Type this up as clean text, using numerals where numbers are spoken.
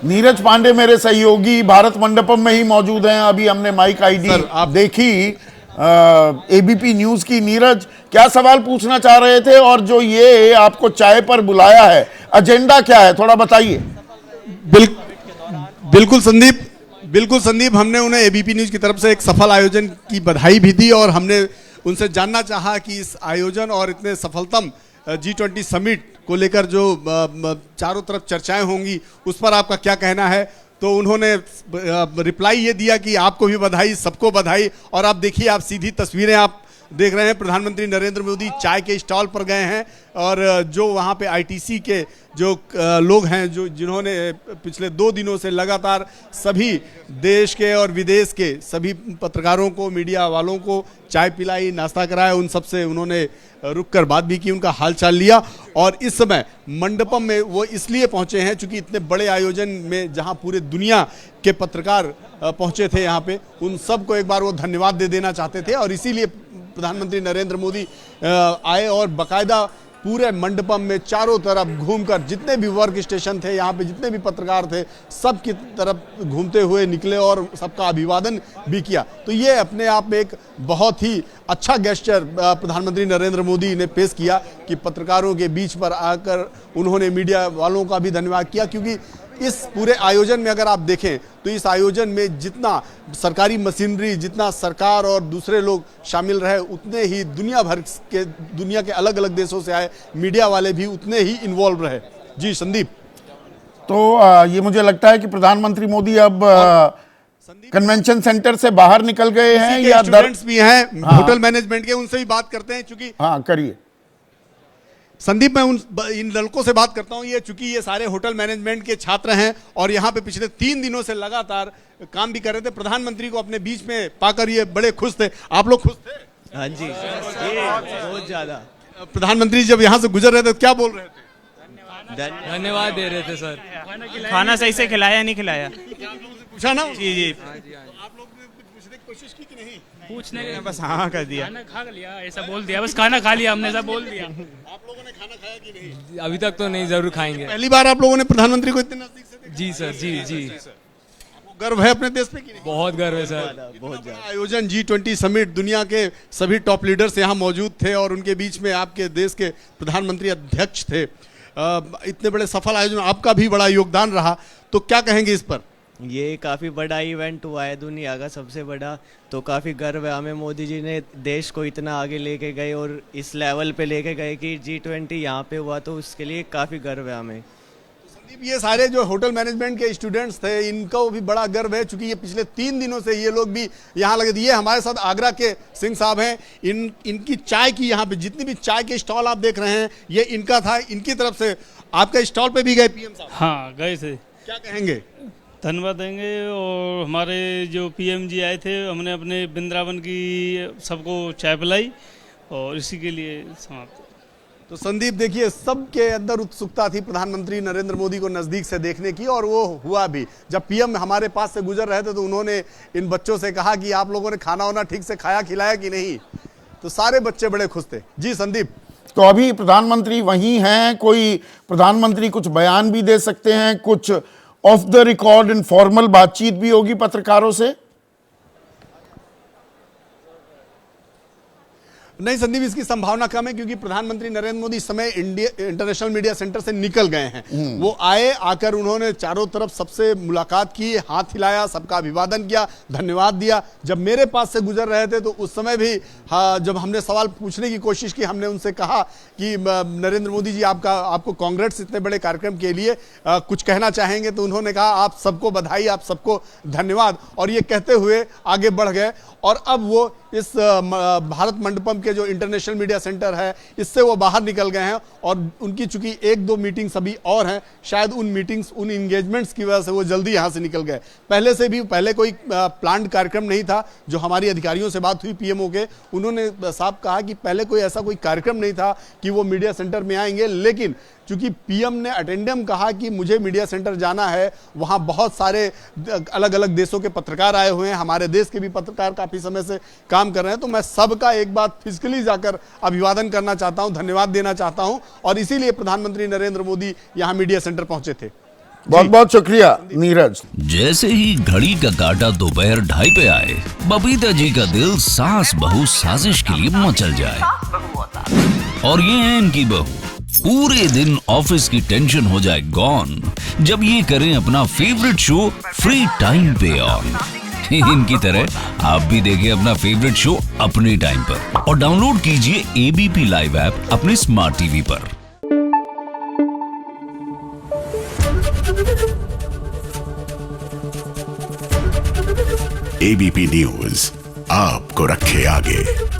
नीरज पांडे मेरे सहयोगी भारत मंडपम में ही मौजूद हैं। अभी हमने माइक आईडी देखी एबीपी न्यूज की। नीरज, क्या सवाल पूछना चाह रहे थे और जो ये आपको चाय पर बुलाया है, एजेंडा क्या है, थोड़ा बताइए। बिल्कुल संदीप, हमने उन्हें एबीपी न्यूज की तरफ से एक सफल आयोजन की बधाई भी दी और हमने उनसे जानना चाहा कि इस आयोजन और इतने सफलतम G20 समिट को लेकर जो चारों तरफ चर्चाएं होंगी उस पर आपका क्या कहना है। तो उन्होंने रिप्लाई ये दिया कि आपको भी बधाई, सबको बधाई। और आप देखिए, आप सीधी तस्वीरें आप देख रहे हैं, प्रधानमंत्री नरेंद्र मोदी चाय के स्टॉल पर गए हैं और जो वहाँ पे आईटीसी के जो लोग हैं, जो जिन्होंने पिछले 2 दिनों से लगातार सभी देश के और विदेश के सभी पत्रकारों को, मीडिया वालों को चाय पिलाई, नाश्ता कराया, उन सब से उन्होंने रुककर बात भी की, उनका हालचाल लिया। और इस समय मंडपम में वो इसलिए पहुंचे हैं चूंकि इतने बड़े आयोजन में जहां पूरे दुनिया के पत्रकार पहुंचे थे, यहाँ पे उन सब को एक बार वो धन्यवाद दे देना चाहते थे और इसीलिए प्रधानमंत्री नरेंद्र मोदी आए और बाकायदा पूरे मंडपम में चारों तरफ घूमकर जितने भी वर्क स्टेशन थे, यहाँ पे जितने भी पत्रकार थे, सब की तरफ घूमते हुए निकले और सबका अभिवादन भी किया। तो ये अपने आप में एक बहुत ही अच्छा गेस्चर प्रधानमंत्री नरेंद्र मोदी ने पेश किया कि पत्रकारों के बीच पर आकर उन्होंने मीडिया वालों का भी धन्यवाद किया। क्योंकि इस पूरे आयोजन में अगर आप देखें तो इस आयोजन में जितना सरकारी मशीनरी, जितना सरकार और दूसरे लोग शामिल रहे, उतने ही दुनिया के अलग अलग देशों से आए मीडिया वाले भी उतने ही इन्वॉल्व रहे। जी संदीप। तो ये मुझे लगता है कि प्रधानमंत्री मोदी अब कन्वेंशन सेंटर से बाहर निकल गए हैं या स्टूडेंट्स भी हैं होटल मैनेजमेंट के, उनसे भी बात करते हैं। चूंकि करिए संदीप, मैं इन लड़कों से बात करता हूं। ये चूंकि ये सारे होटल मैनेजमेंट के छात्र हैं और यहाँ पे पिछले 3 दिनों से लगातार काम भी कर रहे थे। प्रधानमंत्री को अपने बीच में पाकर ये बड़े खुश थे। आप लोग खुश थे? हाँ जी, बहुत ज्यादा। प्रधानमंत्री जब यहाँ से गुजर रहे थे तो क्या बोल रहे थे? धन्यवाद दे रहे थे सर। खाना सही से खिलाया नहीं खिलाया? पूछा ना? जी। आप लोग ने पूछने की कोशिश की कि नहीं? पूछने के बस हाँ कर दिया, खाना खा लिया, ऐसा बोल दिया, बस खाना खा लिया हमने, ऐसा बोल दिया। आप लोगों ने खाना खाया कि नहीं? अभी तक तो नहीं, जरूर खाएंगे। पहली बार आप लोगों ने प्रधानमंत्री को इतने नजदीक से देखा? जी सर, जी। आपको गर्व है अपने देश पे कि नहीं? बहुत गर्व है सर, बहुत ज्यादा। आयोजन G20 समिट, दुनिया के सभी टॉप लीडर्स यहाँ मौजूद थे और उनके बीच में आपके देश के प्रधानमंत्री अध्यक्ष थे। इतने बड़े सफल आयोजन, आपका भी बड़ा योगदान रहा, तो क्या कहेंगे इस पर? ये काफ़ी बड़ा इवेंट हुआ है, दुनिया का सबसे बड़ा, तो काफ़ी गर्व है हमें। मोदी जी ने देश को इतना आगे लेके गए और इस लेवल पे लेके गए कि G20 यहाँ पे हुआ, तो उसके लिए काफ़ी गर्व है हमें। संदीप, ये सारे जो होटल मैनेजमेंट के स्टूडेंट्स थे, इनको भी बड़ा गर्व है चूंकि ये पिछले 3 दिनों से ये लोग भी यहाँ लगे थे। ये हमारे साथ आगरा के सिंह साहब हैं। इनकी चाय की, यहाँ पे जितनी भी चाय के स्टॉल आप देख रहे हैं, ये इनका था। इनकी तरफ से आपका स्टॉल पे भी गए पीएम साहब? हाँ गए थे। क्या कहेंगे? धन्यवाद देंगे। और हमारे जो पीएम जी आए थे, हमने अपने वृंदावन की सबको चाय पिलाई और इसी के लिए समाप्त। तो संदीप देखिए, सबके अंदर उत्सुकता थी प्रधानमंत्री नरेंद्र मोदी को नजदीक से देखने की और वो हुआ भी। जब पीएम हमारे पास से गुजर रहे थे तो उन्होंने इन बच्चों से कहा कि आप लोगों ने खाना वाना ठीक से खाया खिलाया कि नहीं, तो सारे बच्चे बड़े खुश थे। जी संदीप। तो अभी प्रधानमंत्री वहीं हैं, कोई प्रधानमंत्री कुछ बयान भी दे सकते हैं, कुछ ऑफ द रिकॉर्ड इनफॉर्मल बातचीत भी होगी पत्रकारों से? नहीं संदीप, इसकी संभावना कम है क्योंकि प्रधानमंत्री नरेंद्र मोदी इस समय इंटरनेशनल मीडिया सेंटर से निकल गए हैं। वो आकर उन्होंने चारों तरफ सबसे मुलाकात की, हाथ हिलाया, सबका अभिवादन किया, धन्यवाद दिया। जब मेरे पास से गुजर रहे थे तो उस समय भी जब हमने सवाल पूछने की कोशिश की, हमने उनसे कहा कि नरेंद्र मोदी जी, आपको कांग्रेस इतने बड़े कार्यक्रम के लिए कुछ कहना चाहेंगे? तो उन्होंने कहा आप सबको बधाई, आप सबको धन्यवाद, और ये कहते हुए आगे बढ़ गए। और अब वो इस भारत मंडपम के जो इंटरनेशनल मीडिया सेंटर है, इससे वो बाहर निकल गए हैं और उनकी चूंकि 1-2 मीटिंग्स अभी और हैं, शायद उन मीटिंग्स, उन इंगेजमेंट्स की वजह से वो जल्दी यहाँ से निकल गए। पहले कोई प्लान्ड कार्यक्रम नहीं था। जो हमारी अधिकारियों से बात हुई पीएमओ के, उन्होंने साफ कहा कि पहले कोई ऐसा कोई कार्यक्रम नहीं था कि वो मीडिया सेंटर में आएंगे, लेकिन चूंकि पीएम ने अटेंडम कहा कि मुझे मीडिया सेंटर जाना है, वहां बहुत सारे अलग अलग देशों के पत्रकार आए हुए हैं, हमारे देश के भी पत्रकार काफी समय से काम कर रहे हैं, तो मैं सबका एक बार फिजिकली जाकर अभिवादन करना चाहता हूं, धन्यवाद देना चाहता हूं, और इसीलिए प्रधानमंत्री नरेंद्र मोदी यहां मीडिया सेंटर पहुंचे थे। बहुत बहुत शुक्रिया नीरज। जैसे ही घड़ी का काटा दोपहर 2:30 पे आए, बबीता जी का दिल सास बहू साजिश के लिए मचल जाए। और ये है इनकी बहू, पूरे दिन ऑफिस की टेंशन हो जाए गॉन जब ये करें अपना फेवरेट शो फ्री टाइम पे ऑन। इनकी तरह आप भी देखिए अपना फेवरेट शो अपने टाइम पर और डाउनलोड कीजिए एबीपी लाइव ऐप अपने स्मार्ट टीवी पर। एबीपी न्यूज आपको रखे आगे।